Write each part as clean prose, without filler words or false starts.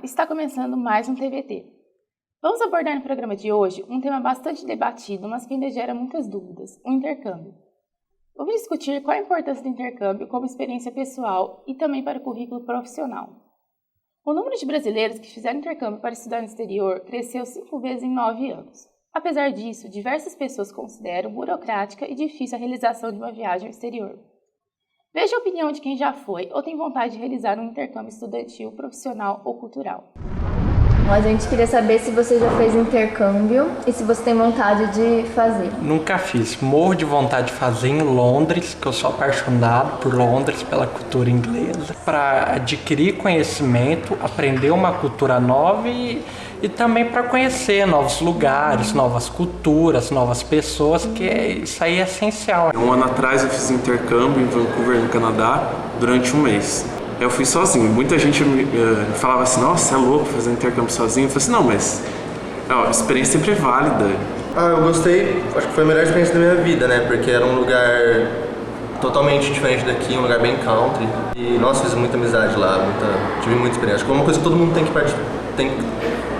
está começando mais um TVT. Vamos abordar no programa de hoje um tema bastante debatido, mas que ainda gera muitas dúvidas, o intercâmbio. Vamos discutir qual a importância do intercâmbio como experiência pessoal e também para o currículo profissional. O número de brasileiros que fizeram intercâmbio para estudar no exterior cresceu 5 vezes em 9 anos. Apesar disso, diversas pessoas consideram burocrática e difícil a realização de uma viagem ao exterior. Veja a opinião de quem já foi ou tem vontade de realizar um intercâmbio estudantil, profissional ou cultural. A gente queria saber se você já fez intercâmbio e se você tem vontade de fazer. Nunca fiz. Morro de vontade de fazer em Londres, que eu sou apaixonado por Londres, pela cultura inglesa, para adquirir conhecimento, aprender uma cultura nova e também para conhecer novos lugares, novas culturas, novas pessoas, que isso aí é essencial. Um ano atrás eu fiz intercâmbio em Vancouver, no Canadá, durante um mês. Eu fui sozinho. Muita gente me falava assim, nossa, é louco fazer intercâmbio sozinho. Eu falei assim, não, mas a experiência sempre é válida. Eu gostei, acho que foi a melhor experiência da minha vida, né? Porque era um lugar totalmente diferente daqui, um lugar bem country. E, nossa, fiz muita amizade lá, tive muita experiência. Acho que é uma coisa que todo mundo tem que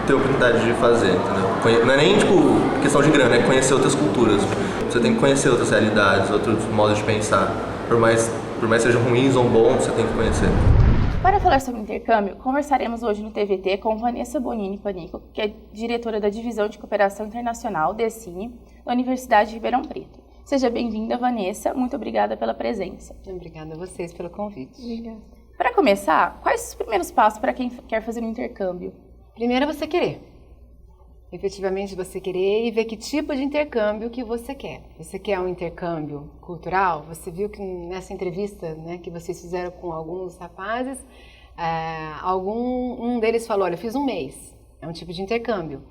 ter a oportunidade de fazer, entendeu? Não é nem, questão de grana, é conhecer outras culturas. Você tem que conhecer outras realidades, outros modos de pensar. Por mais sejam ruins ou bons, você tem que conhecer. Para falar sobre intercâmbio, conversaremos hoje no TVT com Vanessa Bonini Panico, que é diretora da Divisão de Cooperação Internacional, DECINE, da Universidade de Ribeirão Preto. Seja bem-vinda, Vanessa. Muito obrigada pela presença. Obrigada a vocês pelo convite. Obrigada. Para começar, quais os primeiros passos para quem quer fazer um intercâmbio? Primeiro é você querer. Efetivamente você querer e ver que tipo de intercâmbio que você quer. Você quer um intercâmbio cultural? Você viu que nessa entrevista, né, que vocês fizeram com alguns rapazes, um deles falou, olha, eu fiz um mês. É um tipo de intercâmbio.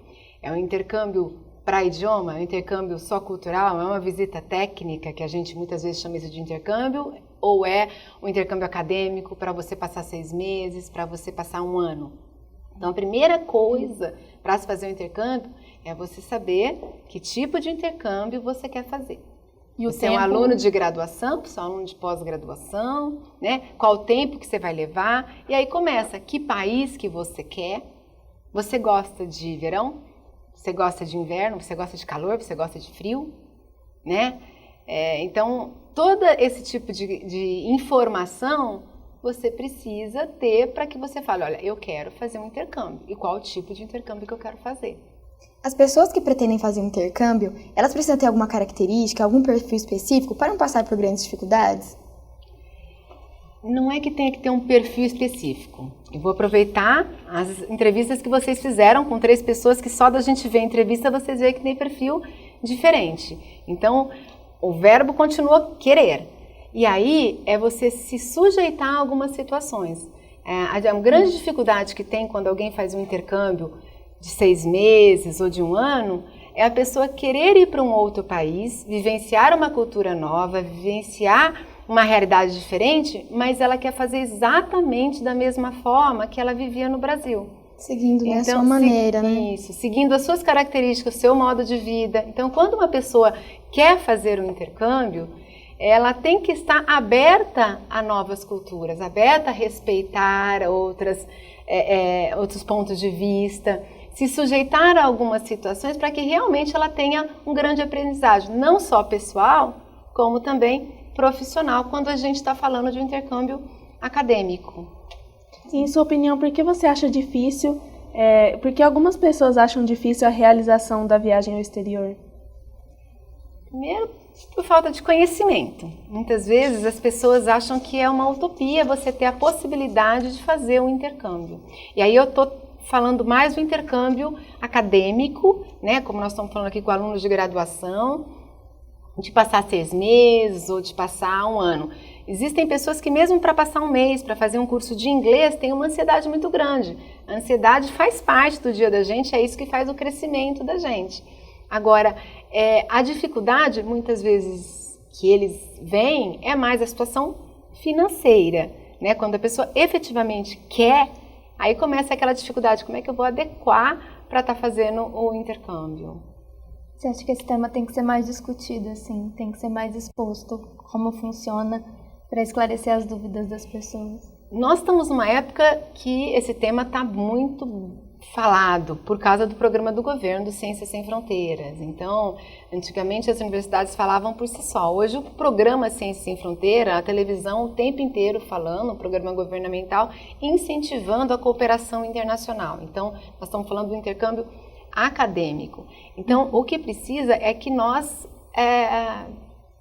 É um intercâmbio para idioma, é um intercâmbio só cultural, é uma visita técnica, que a gente muitas vezes chama isso de intercâmbio, ou é um intercâmbio acadêmico para você passar 6 meses, para você passar 1 ano. Então, a primeira coisa para se fazer um intercâmbio é você saber que tipo de intercâmbio você quer fazer. E você é um aluno de graduação, você é um aluno de pós-graduação, né? Qual o tempo que você vai levar? E aí começa, que país que você quer? Você gosta de verão? Você gosta de inverno? Você gosta de calor? Você gosta de frio? Né? Então, todo esse tipo de informação você precisa ter para que você fale, olha, eu quero fazer um intercâmbio. E qual o tipo de intercâmbio que eu quero fazer? As pessoas que pretendem fazer um intercâmbio, elas precisam ter alguma característica, algum perfil específico para não passar por grandes dificuldades? Não é que tenha que ter um perfil específico. Eu vou aproveitar as entrevistas que vocês fizeram com 3 pessoas que só da gente ver a entrevista vocês veem que tem perfil diferente. Então, o verbo continua querer. E aí é você se sujeitar a algumas situações. A grande dificuldade que tem quando alguém faz um intercâmbio de 6 meses ou de 1 ano é a pessoa querer ir para um outro país, vivenciar uma cultura nova, vivenciar uma realidade diferente, mas ela quer fazer exatamente da mesma forma que ela vivia no Brasil. Seguindo a sua maneira, né? Isso, seguindo as suas características, o seu modo de vida. Então, quando uma pessoa quer fazer um intercâmbio, ela tem que estar aberta a novas culturas, aberta a respeitar outros pontos de vista, se sujeitar a algumas situações para que realmente ela tenha um grande aprendizagem, não só pessoal, como também profissional, quando a gente está falando de um intercâmbio acadêmico. Sim, em sua opinião, por que você acha difícil, porque algumas pessoas acham difícil a realização da viagem ao exterior? Primeiro, por falta de conhecimento. Muitas vezes as pessoas acham que é uma utopia você ter a possibilidade de fazer um intercâmbio. E aí eu estou falando mais do intercâmbio acadêmico, né, como nós estamos falando aqui com alunos de graduação, de passar 6 meses ou de passar 1 ano. Existem pessoas que mesmo para passar 1 mês, para fazer um curso de inglês, têm uma ansiedade muito grande. A ansiedade faz parte do dia da gente, é isso que faz o crescimento da gente. Agora, a dificuldade, muitas vezes, que eles veem é mais a situação financeira, né? Quando a pessoa efetivamente quer, aí começa aquela dificuldade, como é que eu vou adequar para estar fazendo o intercâmbio? Você acha que esse tema tem que ser mais discutido, assim, tem que ser mais exposto, como funciona, para esclarecer as dúvidas das pessoas? Nós estamos numa época que esse tema está muito falado por causa do programa do governo do Ciências Sem Fronteiras. Então, antigamente as universidades falavam por si só. Hoje o programa Ciências Sem Fronteira, a televisão o tempo inteiro falando, o programa governamental, incentivando a cooperação internacional. Então, nós estamos falando do intercâmbio acadêmico. Então, o que precisa é que nós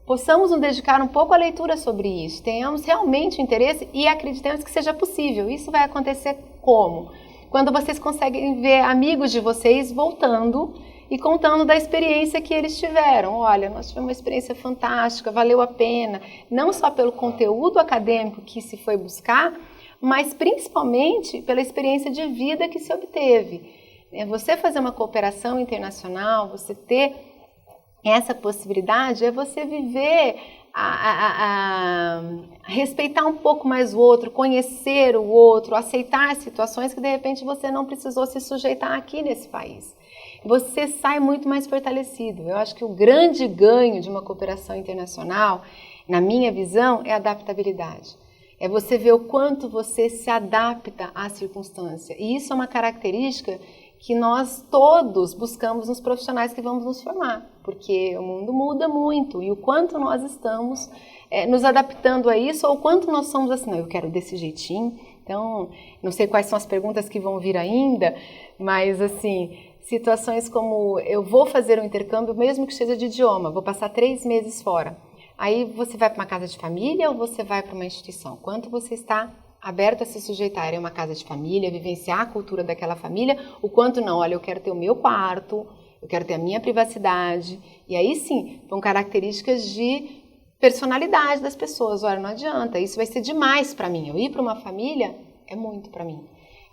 possamos nos dedicar um pouco à leitura sobre isso, tenhamos realmente interesse e acreditemos que seja possível. Isso vai acontecer como? Quando vocês conseguem ver amigos de vocês voltando e contando da experiência que eles tiveram. Olha, nós tivemos uma experiência fantástica, valeu a pena, não só pelo conteúdo acadêmico que se foi buscar, mas principalmente pela experiência de vida que se obteve. Você fazer uma cooperação internacional, você ter essa possibilidade, é você viver, respeitar um pouco mais o outro, conhecer o outro, aceitar situações que de repente você não precisou se sujeitar aqui nesse país. Você sai muito mais fortalecido. Eu acho que o grande ganho de uma cooperação internacional, na minha visão, é a adaptabilidade. É você ver o quanto você se adapta à circunstância. E isso é uma característica que nós todos buscamos nos profissionais que vamos nos formar, porque o mundo muda muito e o quanto nós estamos nos adaptando a isso ou o quanto nós somos assim, não, eu quero desse jeitinho. Então, não sei quais são as perguntas que vão vir ainda, mas assim, situações como eu vou fazer um intercâmbio, mesmo que seja de idioma, vou passar 3 meses fora. Aí você vai para uma casa de família ou você vai para uma instituição? Quanto você está aberto a se sujeitar a uma casa de família, vivenciar a cultura daquela família, o quanto não, olha, eu quero ter o meu quarto, eu quero ter a minha privacidade, e aí sim, são características de personalidade das pessoas, olha, não adianta, isso vai ser demais para mim, eu ir para uma família é muito para mim,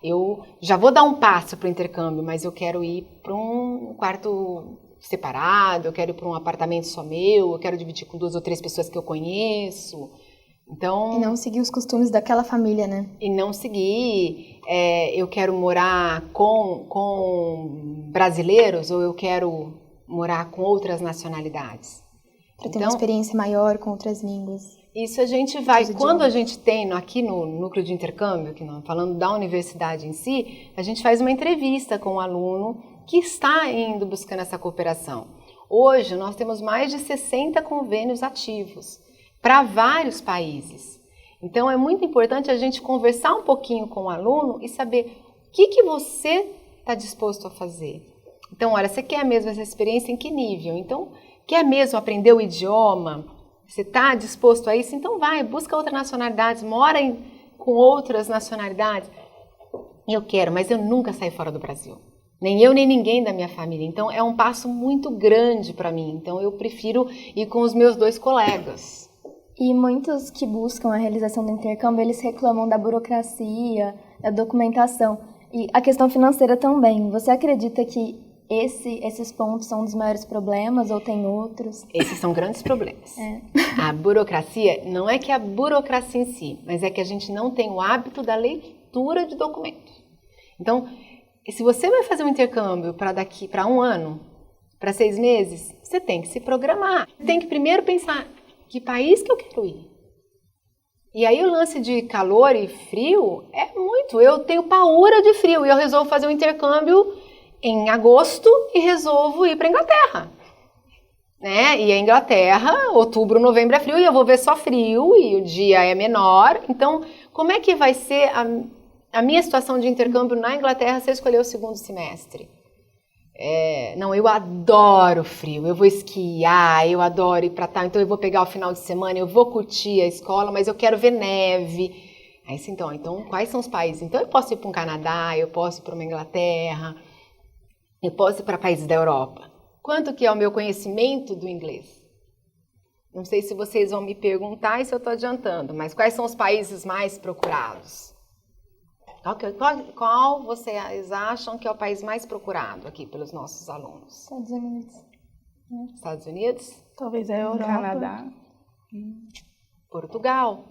eu já vou dar um passo para o intercâmbio, mas eu quero ir para um quarto separado, eu quero ir para um apartamento só meu, eu quero dividir com 2 ou 3 pessoas que eu conheço. Então, e não seguir os costumes daquela família, né? E não seguir, eu quero morar com brasileiros ou eu quero morar com outras nacionalidades. Para ter uma experiência maior com outras línguas. Isso a gente vai, quando a gente tem aqui no núcleo de intercâmbio, que não, falando da universidade em si, a gente faz uma entrevista com o aluno que está indo buscando essa cooperação. Hoje nós temos mais de 60 convênios ativos para vários países. Então, é muito importante a gente conversar um pouquinho com o aluno e saber o que você está disposto a fazer. Então, olha, você quer mesmo essa experiência em que nível? Então, quer mesmo aprender o idioma? Você está disposto a isso? Então, vai, busca outras nacionalidades, mora com outras nacionalidades. Eu quero, mas eu nunca saí fora do Brasil. Nem eu, nem ninguém da minha família. Então, é um passo muito grande para mim. Então, eu prefiro ir com os meus 2 colegas. E muitos que buscam a realização do intercâmbio, eles reclamam da burocracia, da documentação e a questão financeira também. Você acredita que esses pontos são um dos maiores problemas ou tem outros? Esses são grandes problemas. A burocracia, não é que a burocracia em si, mas é que a gente não tem o hábito da leitura de documentos. Então, se você vai fazer um intercâmbio para 1 ano, para 6 meses, você tem que se programar. Tem que primeiro pensar, que país que eu quero ir? E aí o lance de calor e frio é muito. Eu tenho paura de frio e eu resolvo fazer um intercâmbio em agosto e resolvo ir para a Inglaterra. Né? E a Inglaterra, outubro, novembro é frio e eu vou ver só frio e o dia é menor. Então, como é que vai ser a minha situação de intercâmbio na Inglaterra se eu escolher o 2º semestre? Não, eu adoro frio, eu vou esquiar, eu adoro ir para tal, então eu vou pegar o final de semana, eu vou curtir a escola, mas eu quero ver neve. Aí então quais são os países? Então eu posso ir para um Canadá, eu posso ir para uma Inglaterra, eu posso ir para países da Europa. Quanto que é o meu conhecimento do inglês? Não sei se vocês vão me perguntar e se eu estou adiantando, mas quais são os países mais procurados? Qual vocês acham que é o país mais procurado aqui pelos nossos alunos? Estados Unidos. Estados Unidos? Talvez a Europa. Canadá. Portugal.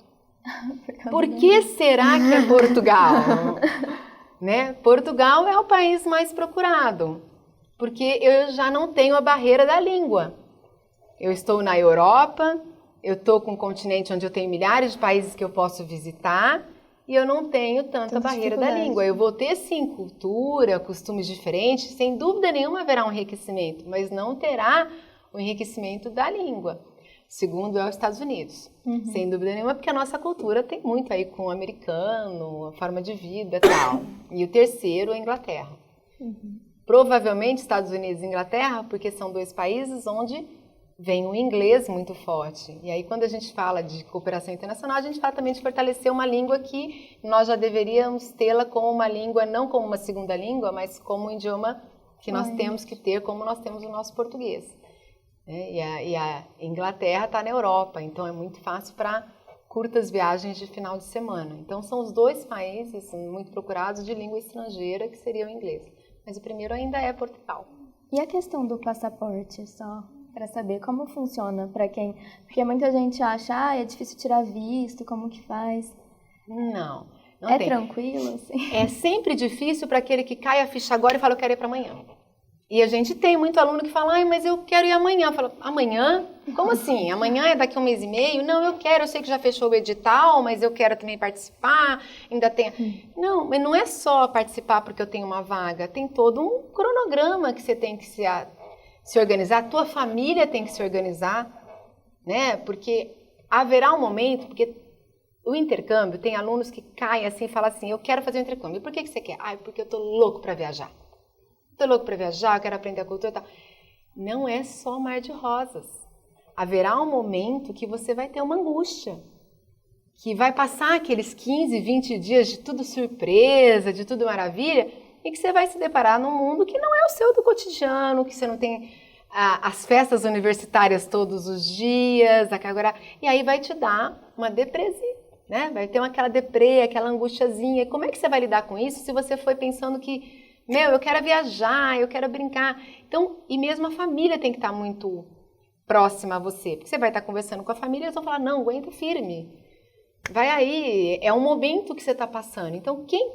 Por que será que é Portugal? Né? Portugal é o país mais procurado, porque eu já não tenho a barreira da língua. Eu estou na Europa, eu estou com um continente onde eu tenho milhares de países que eu posso visitar, e eu não tenho tanta barreira da língua. Eu vou ter, sim, cultura, costumes diferentes, sem dúvida nenhuma haverá um enriquecimento, mas não terá o enriquecimento da língua. Segundo é os Estados Unidos, sem dúvida nenhuma, porque a nossa cultura tem muito aí com o americano, a forma de vida e tal. E o terceiro é a Inglaterra. Provavelmente Estados Unidos e Inglaterra, porque são dois países onde vem o inglês muito forte. E aí, quando a gente fala de cooperação internacional, a gente fala também de fortalecer uma língua que nós já deveríamos tê-la como uma língua, não como uma segunda língua, mas como um idioma que nós temos que ter, como nós temos o nosso português. E a Inglaterra está na Europa, então é muito fácil para curtas viagens de final de semana. Então, são os dois países muito procurados de língua estrangeira, que seria o inglês. Mas o primeiro ainda é Portugal. E a questão do passaporte, só para saber como funciona para quem... Porque muita gente acha, é difícil tirar visto, como que faz? Não é tem. Tranquilo, assim? É sempre difícil para aquele que cai a ficha agora e fala, eu quero ir para amanhã. E a gente tem muito aluno que fala, mas eu quero ir amanhã. Eu falo, amanhã? Como assim? Amanhã é daqui a 1 mês e meio? Não, eu sei que já fechou o edital, mas eu quero também participar, ainda tem... Não, mas não é só participar porque eu tenho uma vaga, tem todo um cronograma que você tem que se organizar, a tua família tem que se organizar, né? Porque haverá um momento, porque o intercâmbio, tem alunos que caem assim e falam assim, eu quero fazer o intercâmbio. E por que você quer? Porque eu tô louco para viajar. Estou louco para viajar, quero aprender a cultura e tal. Não é só mar de rosas. Haverá um momento que você vai ter uma angústia, que vai passar aqueles 15, 20 dias de tudo surpresa, de tudo maravilha, e que você vai se deparar num mundo que não é o seu do cotidiano, que você não tem as festas universitárias todos os dias, agora, e aí vai te dar uma depressão, né? Vai ter aquela deprê, aquela angustiazinha. Como é que você vai lidar com isso se você foi pensando que eu quero viajar, eu quero brincar. Então, e mesmo a família tem que estar muito próxima a você. Porque você vai estar conversando com a família e eles vão falar, não, aguenta firme. Vai aí, é um momento que você está passando. Então, quem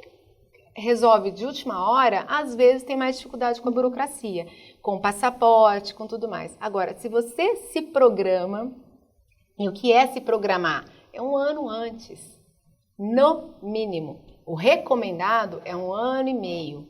resolve de última hora, às vezes tem mais dificuldade com a burocracia, com o passaporte, com tudo mais. Agora, se você se programa, e o que é se programar? É 1 ano antes, no mínimo. O recomendado é 1 ano e meio.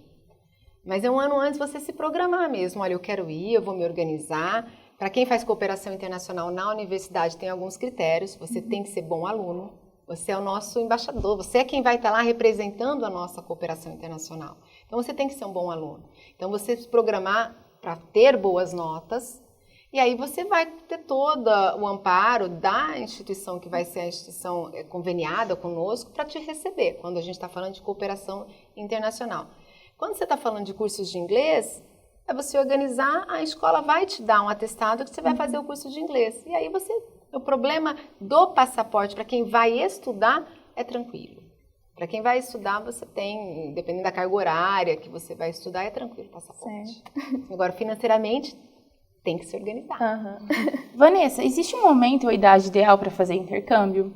Mas é 1 ano antes você se programar mesmo. Olha, eu quero ir, eu vou me organizar. Para quem faz cooperação internacional na universidade, tem alguns critérios. Você tem que ser bom aluno. Você é o nosso embaixador. Você é quem vai estar lá representando a nossa cooperação internacional. Então, você tem que ser um bom aluno. Então, você se programar para ter boas notas. E aí, você vai ter todo o amparo da instituição que vai ser a instituição conveniada conosco para te receber, quando a gente está falando de cooperação internacional. Quando você está falando de cursos de inglês, é você organizar, a escola vai te dar um atestado que você vai fazer o curso de inglês. E aí o problema do passaporte para quem vai estudar é tranquilo. Para quem vai estudar, você tem, dependendo da carga horária que você vai estudar, é tranquilo o passaporte. Certo. Agora, financeiramente, tem que se organizar. Vanessa, existe um momento ou idade ideal para fazer intercâmbio?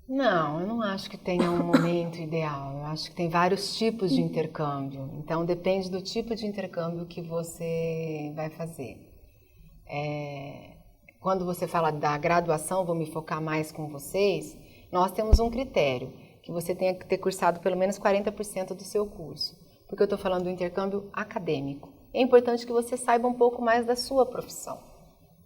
Não, eu não acho que tenha um momento ideal. Eu acho que tem vários tipos de intercâmbio. Então, depende do tipo de intercâmbio que você vai fazer. Quando você fala da graduação, vou me focar mais com vocês, nós temos um critério, que você tenha que ter cursado pelo menos 40% do seu curso. Porque eu estou falando do intercâmbio acadêmico. É importante que você saiba um pouco mais da sua profissão.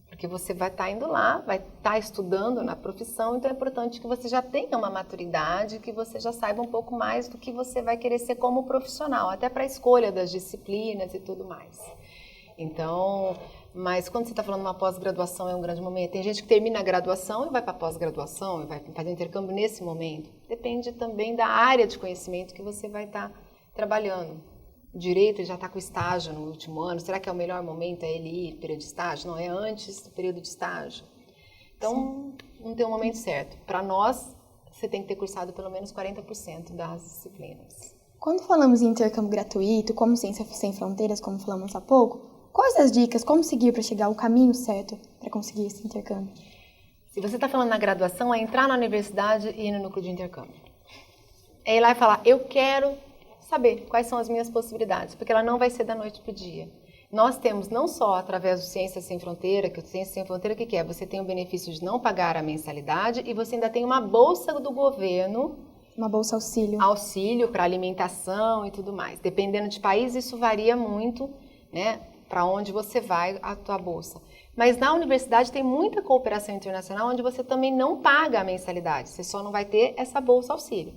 Porque você vai estar indo lá, vai estar estudando na profissão, então é importante que você já tenha uma maturidade, que você já saiba um pouco mais do que você vai querer ser como profissional, até para a escolha das disciplinas e tudo mais. Então, mas quando você está falando de uma pós-graduação é um grande momento. Tem gente que termina a graduação e vai para a pós-graduação, e vai fazer intercâmbio nesse momento. Depende também da área de conhecimento que você vai estar trabalhando. Direito já está com estágio no último ano, será que é o melhor momento ele ir período de estágio? Não, é antes do período de estágio. Então, não tem um momento certo. Para nós, você tem que ter cursado pelo menos 40% das disciplinas. Quando falamos em intercâmbio gratuito, como Ciência Sem Fronteiras, como falamos há pouco, quais as dicas, como seguir para chegar ao caminho certo para conseguir esse intercâmbio? Se você está falando na graduação, é entrar na universidade e ir no núcleo de intercâmbio. É ir lá e falar, eu quero saber quais são as minhas possibilidades, porque ela não vai ser da noite para o dia. Nós temos não só através do Ciência Sem Fronteira, que o Ciência Sem Fronteira, o que é? Você tem o benefício de não pagar a mensalidade e você ainda tem uma bolsa do governo Uma bolsa auxílio. Auxílio para alimentação e tudo mais. Dependendo de país, isso varia muito, né? Para onde você vai a tua bolsa. Mas na universidade tem muita cooperação internacional onde você também não paga a mensalidade, você só não vai ter essa bolsa auxílio.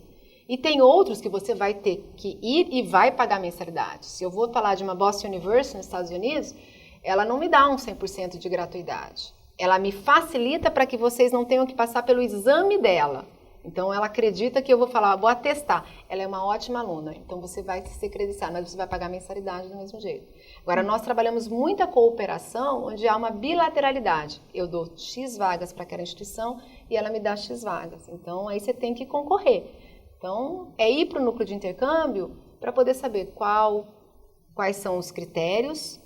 E tem outros que você vai ter que ir e vai pagar a mensalidade. Se eu vou falar de uma Boston University nos Estados Unidos, ela não me dá um 100% de gratuidade. Ela me facilita para que vocês não tenham que passar pelo exame dela. Então, ela acredita que eu vou falar, vou atestar. Ela é uma ótima aluna, então você vai ser credenciada, mas você vai pagar a mensalidade do mesmo jeito. Agora, nós trabalhamos muita cooperação, onde há uma bilateralidade. Eu dou X vagas para aquela instituição e ela me dá X vagas. Então, aí você tem que concorrer. Então, é ir para o núcleo de intercâmbio para poder saber quais são os critérios,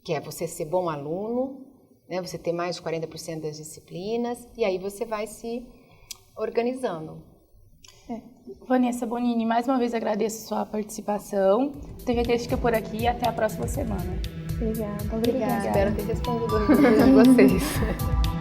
que é você ser bom aluno, né, você ter mais de 40% das disciplinas, e aí você vai se organizando. Vanessa Bonini, mais uma vez agradeço sua participação. O TVT fica por aqui e até a próxima semana. Obrigada. Obrigada. Espero ter respondido a dúvidas de vocês.